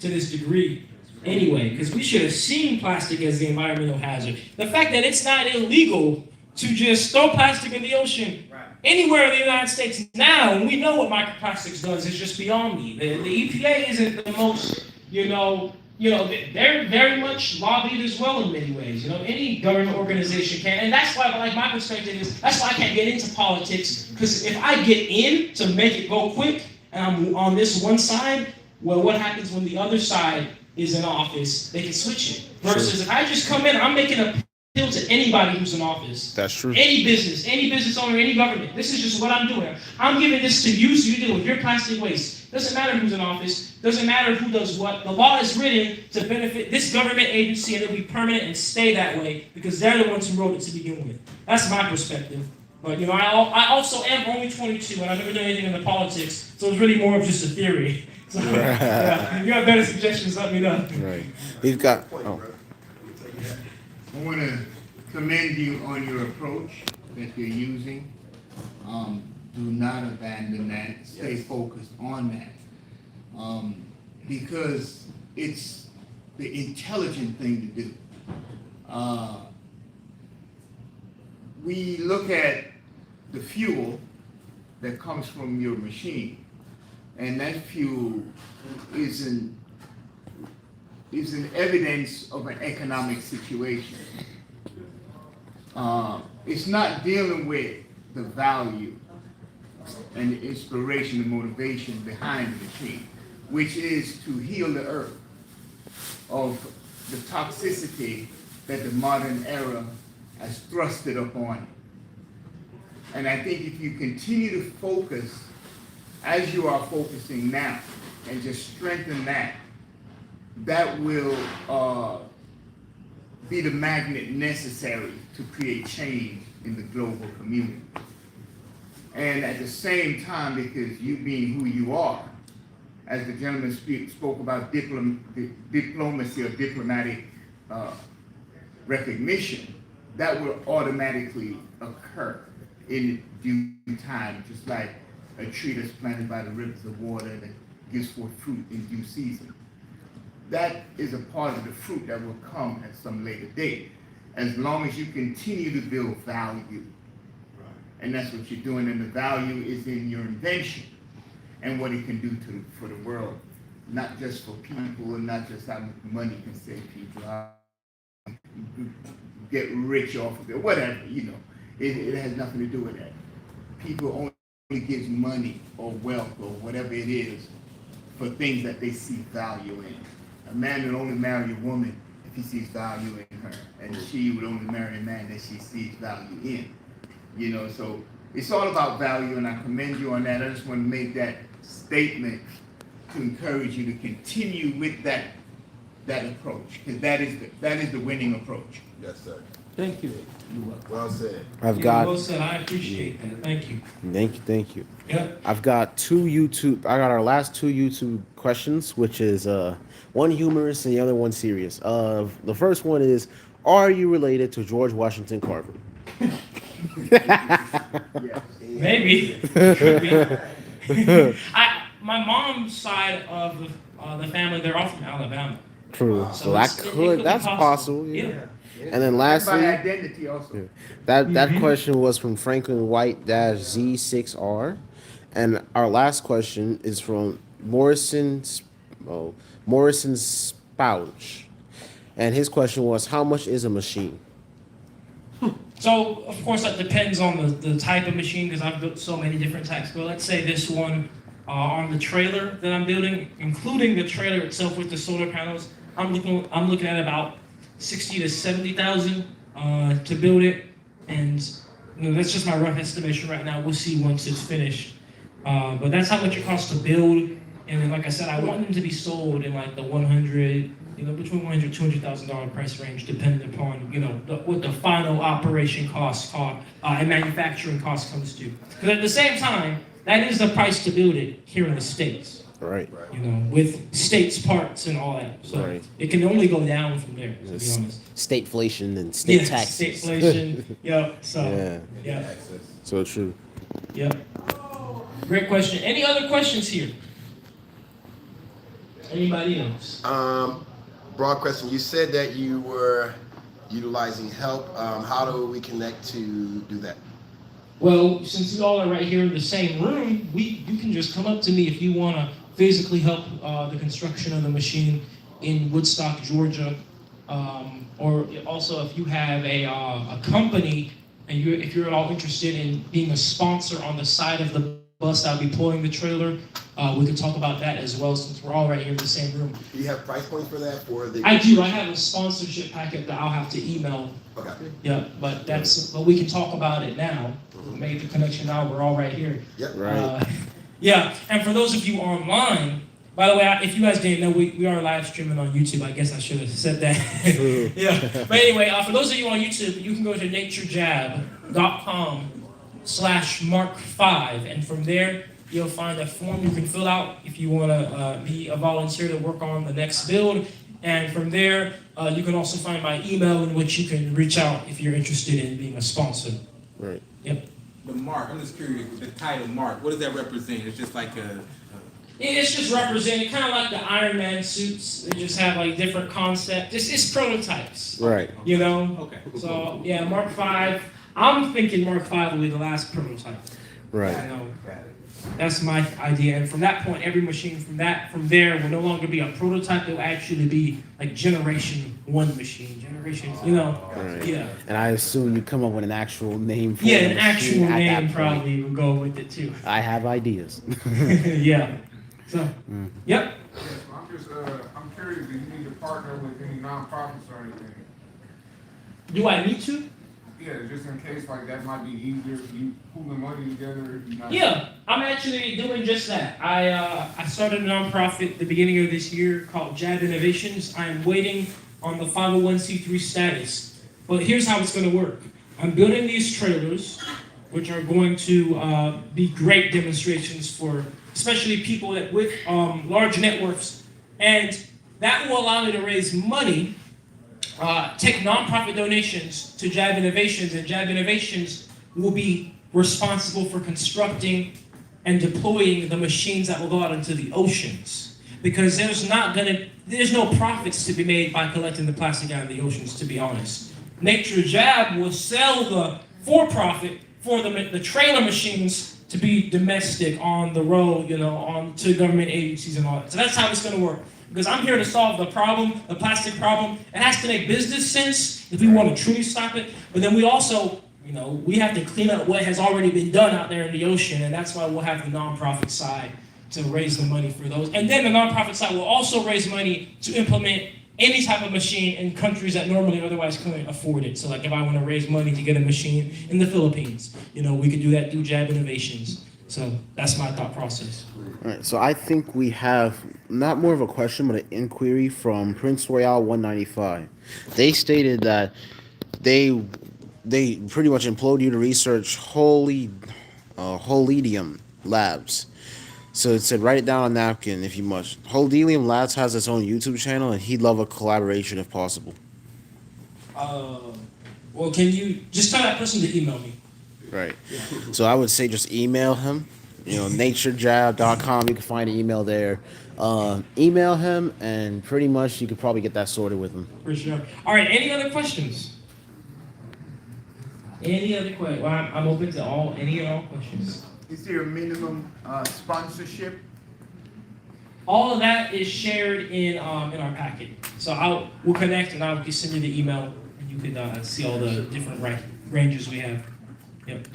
to this degree. Anyway, because we should have seen plastic as the environmental hazard. The fact that it's not illegal to just throw plastic in the ocean anywhere in the United States now, and we know what microplastics does, is just beyond me. The EPA isn't the most, they're very much lobbied as well in many ways. Any government organization can, and that's why, like, my perspective is, that's why I can't get into politics, because if I get in to make it go quick, and I'm on this one side, well, what happens when the other side is in office? They can switch it. Versus if I just come in, I'm making a appeal to anybody who's in office. That's true. Any business owner, any government. This is just what I'm doing. I'm giving this to you so you deal with your plastic waste. Doesn't matter who's in office. Doesn't matter who does what. The law is written to benefit this government agency, and it'll be permanent and stay that way because they're the ones who wrote it to begin with. That's my perspective. But I also am only 22, and I've never done anything in the politics, so it's really more of just a theory. So, if you have better suggestions, let me know. Right. We've got. Oh. I want to commend you on your approach that you're using. Do not abandon that. Stay focused on that. Because it's the intelligent thing to do. We look at the fuel that comes from your machine, and that fuel is an evidence of an economic situation. It's not dealing with the value and the inspiration and motivation behind the machine, which is to heal the earth of the toxicity that the modern era has thrusted upon it. And I think if you continue to focus as you are focusing now and just strengthen that, that will be the magnet necessary to create change in the global community. And at the same time, because you being who you are, as the gentleman spoke about diplomacy or diplomatic recognition, that will automatically occur in due time, just like a tree that's planted by the rivers of water that gives forth fruit in due season. That is a part of the fruit that will come at some later date, as long as you continue to build value. And that's what you're doing, and the value is in your invention and what it can do for the world, not just for people and not just how money can save people. Get rich off of it, whatever, it has nothing to do with that. People only give money or wealth or whatever it is for things that they see value in. A man would only marry a woman if he sees value in her, and she would only marry a man that she sees value in. So it's all about value, and I commend you on that. I just want to make that statement to encourage you to continue with that approach, because that is the winning approach. Yes, sir. Thank you. Well said. Well said. I appreciate that. Thank you. Thank you. Yep. I got our last two YouTube questions, which is one humorous and the other one serious. The first one is, are you related to George Washington Carver? Maybe. My mom's side of the family, they're all from Alabama. True. So that's be possible. Yeah. And then lastly, by identity also. that question was from Franklin White Z6R, and our last question is from Morrison Spouch, and his question was, how much is a machine? So, of course, that depends on the type of machine, because I've built so many different types. But let's say this one on the trailer that I'm building, including the trailer itself with the solar panels, I'm looking at about 60 to 70,000 to build it, and that's just my rough estimation right now. We'll see once it's finished. But that's how much it costs to build. And then, like I said, I want them to be sold in like the between $100,000 to $200,000 price range, depending upon what the final operation cost and manufacturing cost comes to. Because at the same time, that is the price to build it here in the States. Right. With states parts and all that. So it can only go down from there, to be honest. Stateflation and state tax. Stateflation. Yeah. So true. Yep. Great question. Any other questions here? Anybody else? Broad question. You said that you were utilizing help. How do we connect to do that? Well, since you all are right here in the same room, you can just come up to me if you want to physically help the construction of the machine in Woodstock, Georgia. Or also if you have a company and if you're at all interested in being a sponsor on the side of the bus that'll be pulling the trailer. We can talk about that as well since we're all right here in the same room. Do you have price points for that? I do. I have a sponsorship packet that I'll have to email. Okay. Yeah, but we can talk about it now. We made the connection now. We're all right here. Yep. Right. Yeah, and for those of you online, by the way, if you guys didn't know, we are live streaming on YouTube. I guess I should have said that. Yeah. But anyway, for those of you on YouTube, you can go to naturejab.com/Mark5, and from there you'll find a form you can fill out if you want to be a volunteer to work on the next build. And from there, you can also find my email in which you can reach out if you're interested in being a sponsor. Right. Yep. The mark, I'm just curious, the title mark, what does that represent? It's just like It's just representing kind of like the Iron Man suits. They just have like different concepts. It's prototypes. Right. You know? okay. So yeah, Mark 5. I'm thinking Mark 5 will be the last prototype. Right. You know, that's my idea. And from that point, every machine from there will no longer be a prototype. It will actually be like generation 1 machine. Generation, you know? Right. Yeah. And I assume you come up with an actual name for Yeah, the an machine actual at that name point. probably will go with it too. I have ideas. Yeah. So, yep. Yes, I'm just, I'm curious, do you need to partner with any nonprofits or anything? Do I need to? Yeah, just in case, like, that might be easier if you pool the money together, if you not. Yeah, I'm actually doing just that. I started a nonprofit at the beginning of this year called Jab Innovations. I am waiting on the 501c3 status. But here's how it's going to work. I'm building these trailers, which are going to be great demonstrations for especially people that with large networks. And that will allow me to raise money, take nonprofit donations to Jab Innovations, and Jab Innovations will be responsible for constructing and deploying the machines that will go out into the oceans. Because there's no profits to be made by collecting the plastic out of the oceans, to be honest. Naturejab will sell the for-profit for the trailer machines to be domestic on the road, you know, on to government agencies and all that. So that's how it's going to work. Because I'm here to solve the problem, the plastic problem. It has to make business sense if we want to truly stop it. But then we also, you know, we have to clean up what has already been done out there in the ocean, and that's why we'll have the nonprofit side to raise the money for those. And then the nonprofit side will also raise money to implement any type of machine in countries that normally otherwise couldn't afford it. So like if I want to raise money to get a machine in the Philippines, you know, we could do that through Jab Innovations. So that's my thought process. All right, so I think we have not more of a question, but an inquiry from Prince Royale 195. They stated that they pretty much implored you to research Holedium Labs. So it said, write it down on a napkin if you must. Holedium Labs has its own YouTube channel, and he'd love a collaboration if possible. Well, can you just tell that person to email me? Right. So I would say just email him. You know, naturejab.com. You can find an email there. Email him, and pretty much you could probably get that sorted with him. For sure. All right. Any other questions? Any other questions? Well, I'm open to any and all questions. Is there a minimum sponsorship? All of that is shared in our packet. So we'll connect, and I'll just send you the email, and you can see all the different ranges we have. Yep.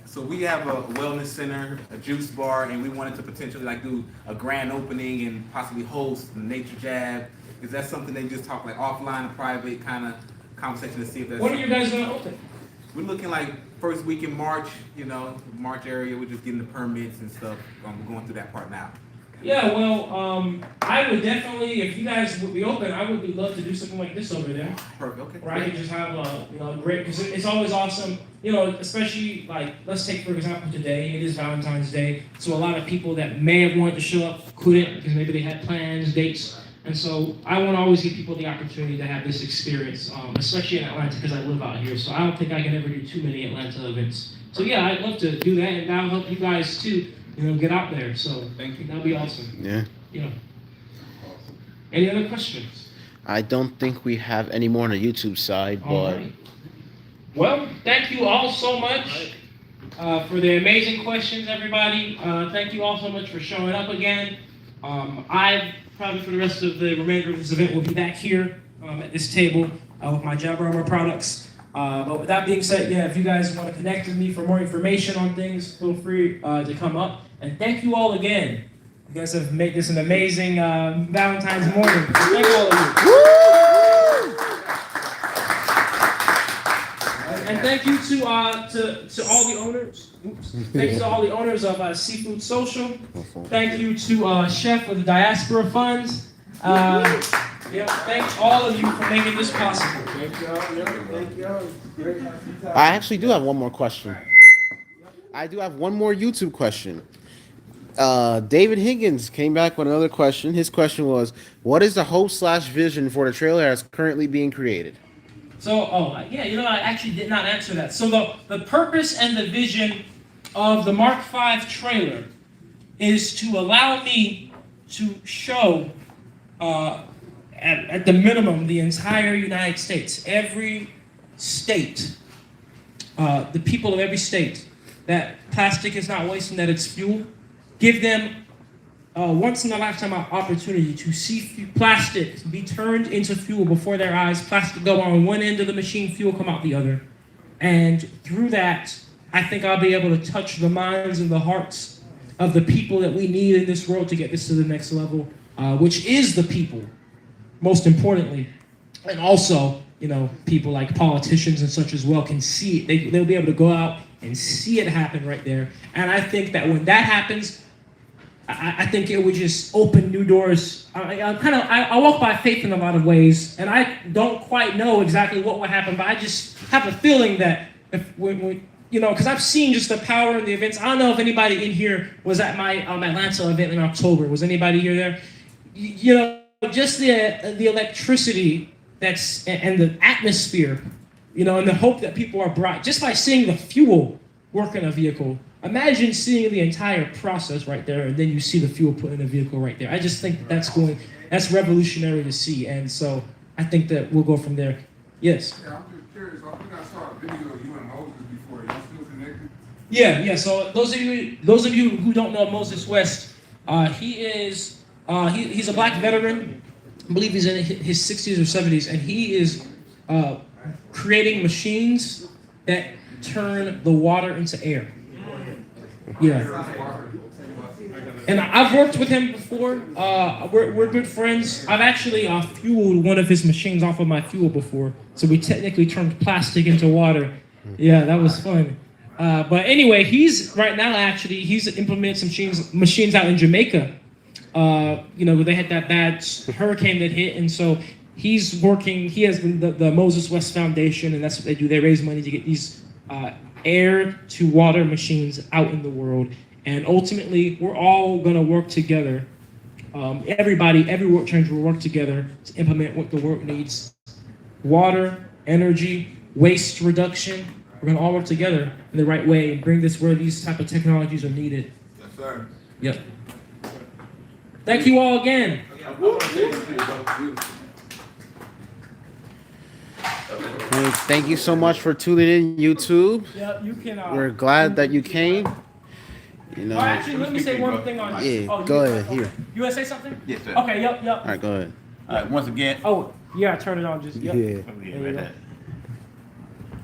So we have a wellness center, a juice bar, and we wanted to potentially like do a grand opening and possibly host Naturejab. Is that something they just talk like offline, private kind of conversation to see if that's... When are you guys going to open? We're looking like first week in March, you know, March area. We're just getting the permits and stuff. We're going through that part now. Yeah, well, I would definitely, if you guys would be open, I would love to do something like this over there. Perfect, okay. Where I could just have a great, because it's always awesome, you know, especially like, let's take for example today, it is Valentine's Day, so a lot of people that may have wanted to show up couldn't because maybe they had plans, dates, and so I want to always give people the opportunity to have this experience, especially in Atlanta because I live out here, so I don't think I can ever do too many Atlanta events. So yeah, I'd love to do that, and that'll help you guys too, you know, get out there, so thank you. That'd be awesome. Yeah. Yeah. Any other questions? I don't think we have any more on the YouTube side, All but... right. Well, thank you all so much for the amazing questions, everybody. Thank you all so much for showing up again. I probably for the rest of the remainder of this event will be back here at this table with my Jab Armor products. But with that being said, yeah, if you guys want to connect with me for more information on things, feel free to come up. And thank you all again. You guys have made this an amazing Valentine's morning. Thank all of you. And thank you to all the owners. Oops. Thank you to all the owners of Seafood Social. Thank you to Chef of the Diaspora Funds. Thank all of you for making this possible. I actually do have one more question. I do have one more YouTube question. David Higgins came back with another question. His question was, what is the hope/vision for the trailer as currently being created? So, I actually did not answer that. So the purpose and the vision of the Mark V trailer is to allow me to show, at the minimum, the entire United States, every state, the people of every state, that plastic is not waste and that it's fuel. Give them once in a lifetime opportunity to see plastic be turned into fuel before their eyes. Plastic go on one end of the machine, fuel come out the other. And through that, I think I'll be able to touch the minds and the hearts of the people that we need in this world to get this to the next level, which is the people, most importantly. And also, people like politicians and such as well can see it. They'll be able to go out and see it happen right there. And I think that when that happens, I think it would just open new doors. I walk by faith in a lot of ways, and I don't quite know exactly what will happen, but I just have a feeling that because I've seen just the power in the events. I don't know if anybody in here was at my Atlanta event in October. Was anybody here there? Just the electricity and the atmosphere, and the hope that people are brought just by seeing the fuel work in a vehicle. Imagine seeing the entire process right there, and then you see the fuel put in a vehicle right there. I just think that's revolutionary to see, and so I think that we'll go from there. Yes. Yeah, I'm just curious. I think I saw a video of you and Moses before. Y'all still connected? Yeah. So those of you who don't know Moses West, he's a black veteran. I believe he's in his 60s or 70s, and he is creating machines that turn the water into air. Yeah. And I've worked with him before. We're good friends. I've actually fueled one of his machines off of my fuel before. So we technically turned plastic into water. Yeah, that was fun. But anyway, he's implemented some machines out in Jamaica. They had that bad hurricane that hit. And so he's working, he has the Moses West Foundation, and that's what they do. They raise money to get these air to water machines out in the world, and ultimately we're all going to work together. Every work change will work together to implement what the world needs: water, energy, waste reduction. We're going to all work together in the right way and bring this where these type of technologies are needed. Yes, sir. Yep. Thank you all again. Thank you so much for tuning in, YouTube. Yeah, you can. We're glad that you came. Actually, let me say one thing on this. Yeah, go ahead. Here. You want to say something? Yes, sir. Okay, yep. All right, go ahead. All right, once again. Oh, yeah, turn it on. Just yep. Yeah.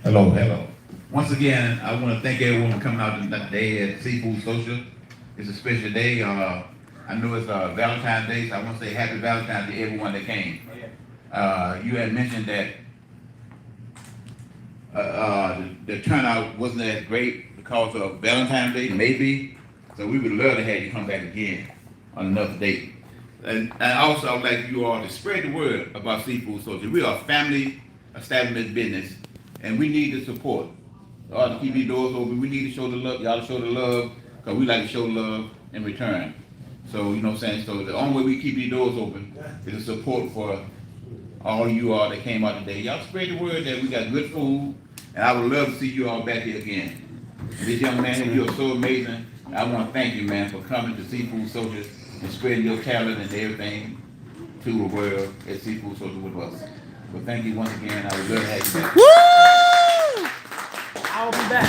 Hello. Once again, I want to thank everyone for coming out today at Seafood Social. It's a special day. I know it's Valentine's Day, so I want to say happy Valentine's to everyone that came. You had mentioned that the turnout wasn't as great because of Valentine's Day, maybe. So we would love to have you come back again on another date. And also, I would like you all to spread the word about Seafood Social. We are a family establishment business, and we need the support. All to keep these doors open. We need to show the love, y'all to show the love, because we like to show love in return. So, you know what I'm saying? So the only way we keep these doors open is the support for all you all that came out today. Y'all spread the word that we got good food, and I would love to see you all back here again. This young man, you are so amazing. I want to thank you, man, for coming to Seafood Social and spreading your talent and everything to the world at Seafood Social with us. But thank you once again. I would love to have you back. Woo! I'll be back.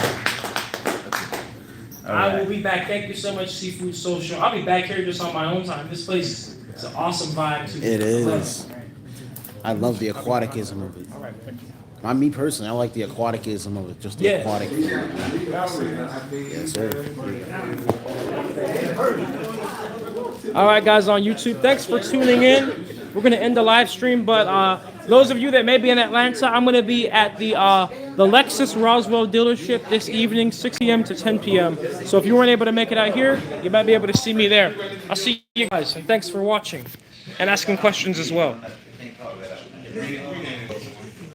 I will be back. Thank you so much, Seafood Social. I'll be back here just on my own time. This place is an awesome vibe too. It is. I love the aquaticism of it. All right, thank you. Me personally, I like the aquaticism of it, just the Yeah. aquatic. Yes, sir. All right, guys on YouTube, thanks for tuning in. We're gonna end the live stream, but those of you that may be in Atlanta, I'm gonna be at the Lexus Roswell dealership this evening, 6 p.m. to 10 p.m. So if you weren't able to make it out here, you might be able to see me there. I'll see you guys, and thanks for watching and asking questions as well.